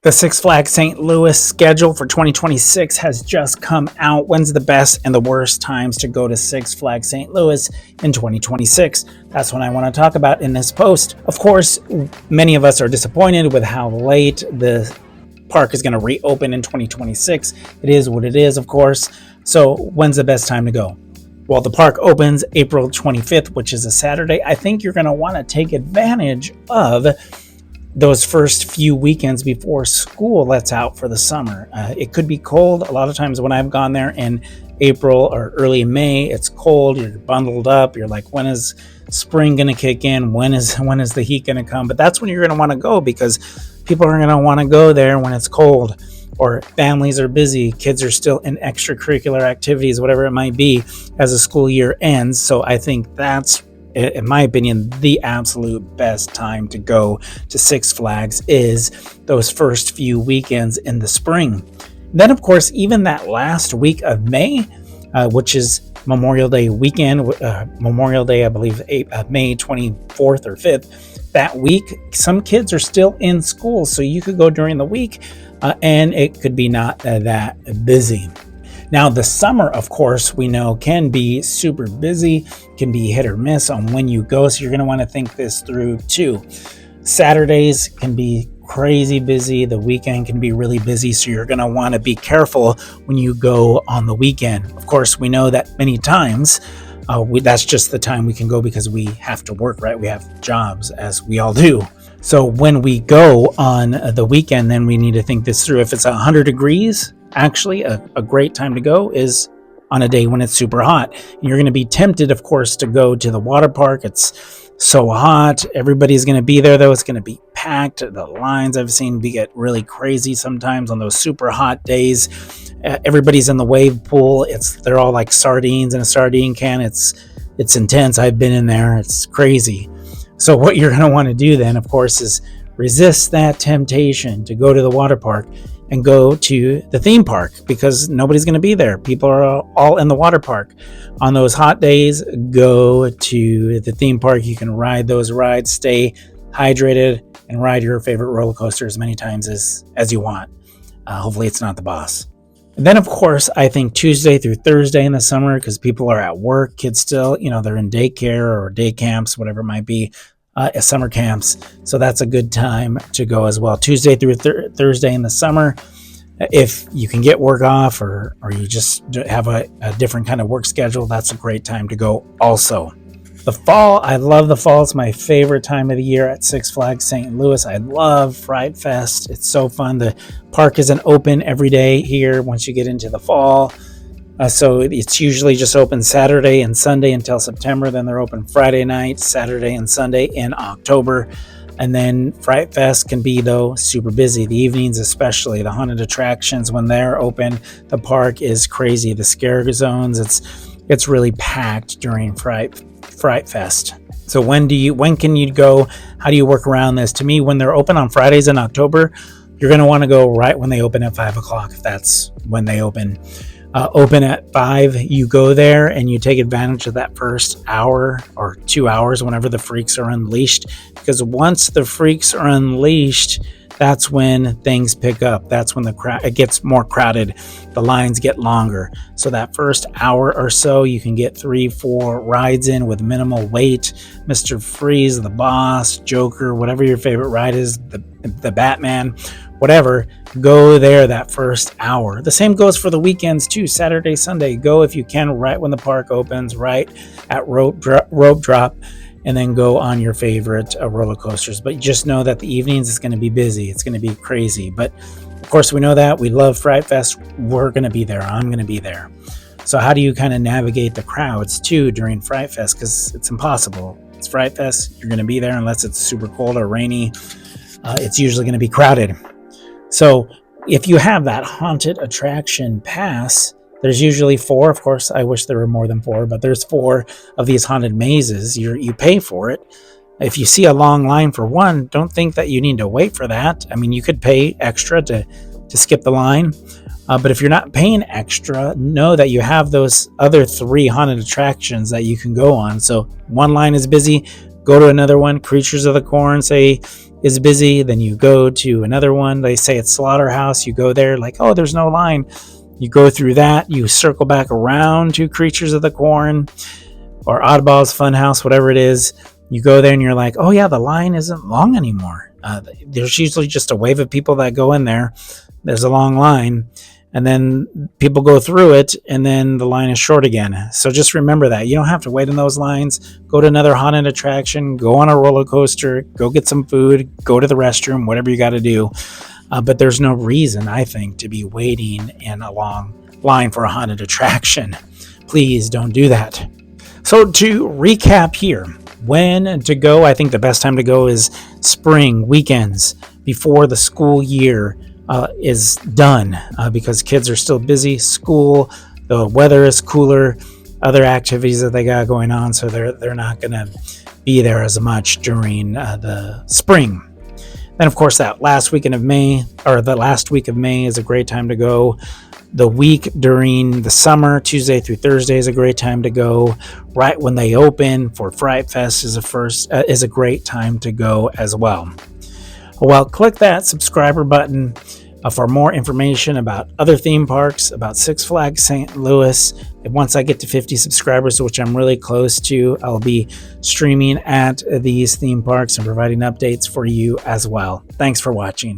The Six Flags St. Louis schedule for 2026 has just come out. When's the best and the worst times to go to Six Flags St. Louis in 2026? That's what I want to talk about in this post. Of course, many of us are disappointed with how late the park is going to reopen in 2026. It is what it is, of course. So when's the best time to go? Well, the park opens April 25th, which is a Saturday. I think you're going to want to take advantage of those first few weekends before school lets out for the summer. It could be cold. A lot of times when I've gone there in April or early May, it's cold. You're bundled up. You're like, when is spring going to kick in? When is the heat going to come? But that's when you're going to want to go, because people are going to want to go there when it's cold, or families are busy. Kids are still in extracurricular activities, whatever it might be, as the school year ends. So I think that's, in my opinion, the absolute best time to go to Six Flags is those first few weekends in the spring. Then, of course, even that last week of May, which is Memorial Day weekend, Memorial Day, I believe, May 24th or 5th, that week, some kids are still in school. So you could go during the week and it could be not that busy. Now, the summer, of course, we know can be super busy, can be hit or miss on when you go. So you're going to want to think this through too. Saturdays can be crazy busy. The weekend can be really busy. So you're going to want to be careful when you go on the weekend. Of course, we know that many times that's just the time we can go because we have to work, right? We have jobs, as we all do. So when we go on the weekend, then we need to think this through. If it's 100 degrees, actually a great time to go is on a day when it's super hot. And you're going to be tempted, of course, to go to the water park. It's so hot. Everybody's going to be there, though. It's going to be packed. The lines I've seen get really crazy sometimes on those super hot days. Everybody's in the wave pool. They're all like sardines in a sardine can. It's intense. I've been in there. It's crazy. So what you're going to want to do then, of course, is resist that temptation to go to the water park and go to the theme park, because nobody's going to be there. People are all in the water park. On those hot days, go to the theme park. You can ride those rides, stay hydrated, and ride your favorite roller coaster as many times as you want. Hopefully it's not the boss. And then, of course, I think Tuesday through Thursday in the summer, because people are at work, kids still, they're in daycare or day camps, whatever it might be, summer camps. So that's a good time to go as well. Tuesday through Thursday in the summer. If you can get work off or you just have a different kind of work schedule, that's a great time to go also. The fall, I love the fall. It's my favorite time of the year at Six Flags St. Louis. I love Fright Fest. It's so fun. The park isn't open every day here once you get into the fall. So it's usually just open Saturday and Sunday until September. Then they're open Friday night, Saturday and Sunday in October. And then Fright Fest can be, though, super busy. The evenings especially. The haunted attractions, when they're open, the park is crazy. The scare zones, it's really packed during Fright Fest. So when can you go? How do you work around this? To me, when they're open on Fridays in October, you're going to want to go right when they open at 5 o'clock, if that's when they open. Open at 5, you go there and you take advantage of that first hour or 2 hours whenever the freaks are unleashed, because once the freaks are unleashed, that's when things pick up. That's when it gets more crowded. The lines get longer. So that first hour or so, you can get 3-4 rides in with minimal wait. Mr. Freeze, the Boss, Joker, whatever your favorite ride is, the Batman, whatever, go there that first hour. The same goes for the weekends too. Saturday, Sunday, go if you can right when the park opens, right at rope drop, and then go on your favorite roller coasters. But just know that the evenings is going to be busy. It's going to be crazy. But of course, we know that. We love Fright Fest. We're going to be there. I'm going to be there. So how do you kind of navigate the crowds too during Fright Fest? Because it's impossible. It's Fright Fest. You're going to be there unless it's super cold or rainy. It's usually going to be crowded. So if you have that haunted attraction pass, there's usually 4. Of course, I wish there were more than 4, but there's 4 of these haunted mazes. You pay for it. If you see a long line for one, don't think that you need to wait for that. I mean, you could pay extra to skip the line. But if you're not paying extra, know that you have those other 3 haunted attractions that you can go on. So one line is busy, go to another one. Creatures of the Corn say is busy. Then you go to another one. They say it's Slaughterhouse. You go there like, oh, there's no line. You go through that. You circle back around to Creatures of the Corn or Oddball's Funhouse, whatever it is. You go there and you're like, oh yeah, the line isn't long anymore. There's usually just a wave of people that go in there. There's a long line. And then people go through it, and then the line is short again. So just remember that. You don't have to wait in those lines. Go to another haunted attraction. Go on a roller coaster. Go get some food. Go to the restroom. Whatever you got to do. But there's no reason, I think, to be waiting in a long line for a haunted attraction. Please don't do that. So to recap here, when to go, I think the best time to go is spring weekends before the school year is done, because kids are still busy. School, the weather is cooler, other activities that they got going on, so they're not going to be there as much during the spring. Then, of course, that last weekend of May, or the last week of May, is a great time to go. The week during the summer, Tuesday through Thursday, is a great time to go. Right when they open for Fright Fest is a great time to go as well. Well, click that subscriber button for more information about other theme parks, about Six Flags St. Louis. And once I get to 50 subscribers, which I'm really close to, I'll be streaming at these theme parks and providing updates for you as well. Thanks for watching.